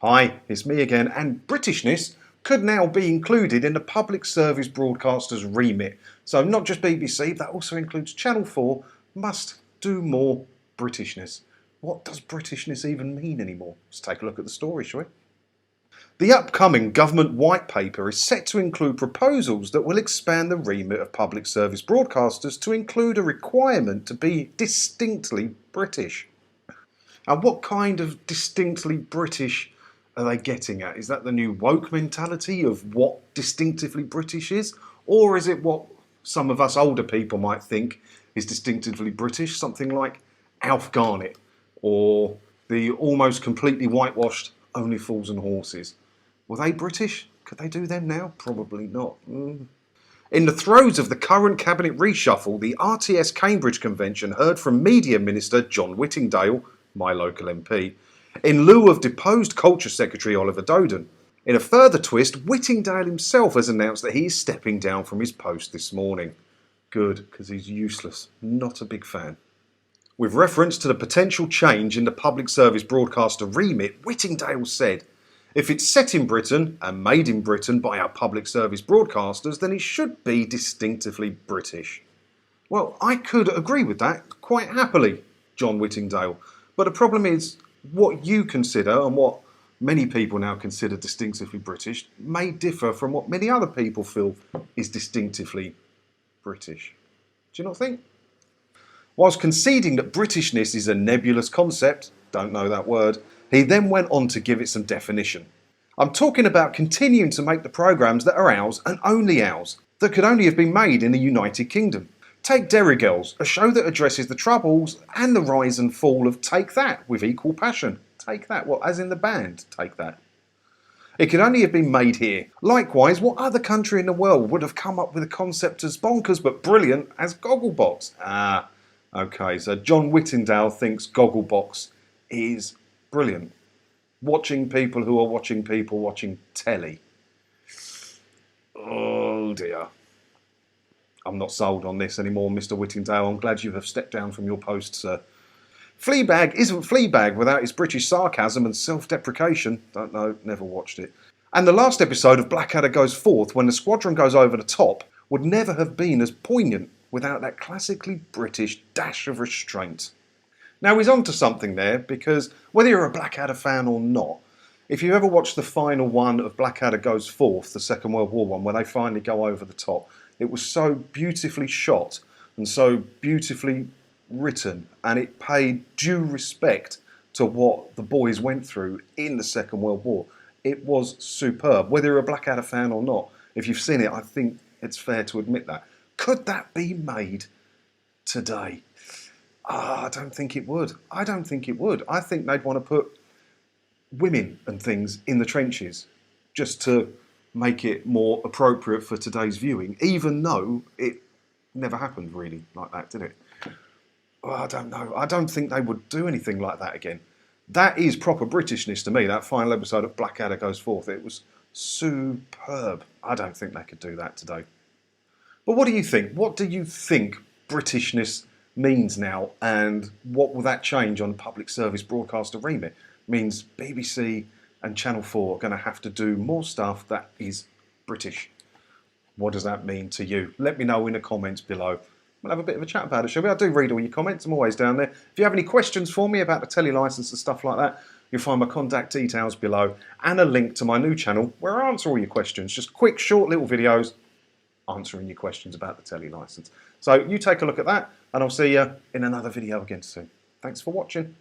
Hi, it's me again, and Britishness could now be included in the public service broadcaster's remit. So not just BBC, that also includes Channel 4 must do more Britishness. What does Britishness even mean anymore? Let's take a look at the story, shall we? The upcoming government white paper is set to include proposals that will expand the remit of public service broadcasters to include a requirement to be distinctly British. And what kind of distinctly British are they getting at? Is that the new woke mentality of what distinctively British is? Or is it what some of us older people might think is distinctively British? Something like Alf Garnett or the almost completely whitewashed Only Fools and Horses. Were they British? Could they do them now? Probably not. In the throes of the current cabinet reshuffle, the RTS Cambridge Convention heard from Media Minister John Whittingdale, my local MP, in lieu of deposed Culture Secretary Oliver Dowden. In a further twist, Whittingdale himself has announced that he is stepping down from his post this morning. Good, because he's useless. Not a big fan. With reference to the potential change in the public service broadcaster remit, Whittingdale said, "If it's set in Britain and made in Britain by our public service broadcasters, then it should be distinctively British." Well, I could agree with that quite happily, John Whittingdale. But the problem is, what you consider and what many people now consider distinctively British may differ from what many other people feel is distinctively British. Do you not think? Whilst conceding that Britishness is a nebulous concept, don't know that word, he then went on to give it some definition. "I'm talking about continuing to make the programmes that are ours and only ours, that could only have been made in the United Kingdom. Take Derry Girls, a show that addresses the troubles and the rise and fall of Take That with equal passion." Take That, what, as in the band Take That? "It could only have been made here. Likewise, what other country in the world would have come up with a concept as bonkers but brilliant as Gogglebox?" Ah, okay, so John Whittingdale thinks Gogglebox is brilliant. Watching people who are watching people watching telly. Oh dear. I'm not sold on this anymore, Mr. Whittingdale. I'm glad you have stepped down from your post, sir. Fleabag isn't Fleabag without its British sarcasm and self-deprecation. Don't know, never watched it. And the last episode of Blackadder Goes Forth, when the squadron goes over the top, would never have been as poignant without that classically British dash of restraint. Now he's on to something there, because whether you're a Blackadder fan or not, if you ever watched the final one of Blackadder Goes Forth, the Second World War one, where they finally go over the top, it was so beautifully shot and so beautifully written, and it paid due respect to what the boys went through in the Second World War. It was superb. Whether you're a Blackadder fan or not, if you've seen it, I think it's fair to admit that. Could that be made today? I don't think it would. I don't think it would. I think they'd want to put women and things in the trenches just to make it more appropriate for today's viewing, even though it never happened really like that, did it? Well, I don't know. I don't think they would do anything like that again. That is proper Britishness to me, that final episode of Blackadder Goes Forth. It was superb. I don't think they could do that today. But what do you think? What do you think Britishness means now, and what will that change on public service broadcaster remit? It means BBC and Channel 4 are going to have to do more stuff that is British. What does that mean to you? Let me know in the comments below. We'll have a bit of a chat about it, shall we? I do read all your comments. I'm always down there. If you have any questions for me about the telly licence and stuff like that, you'll find my contact details below and a link to my new channel where I answer all your questions. Just quick, short little videos answering your questions about the telly licence. So you take a look at that, and I'll see you in another video again soon. Thanks for watching.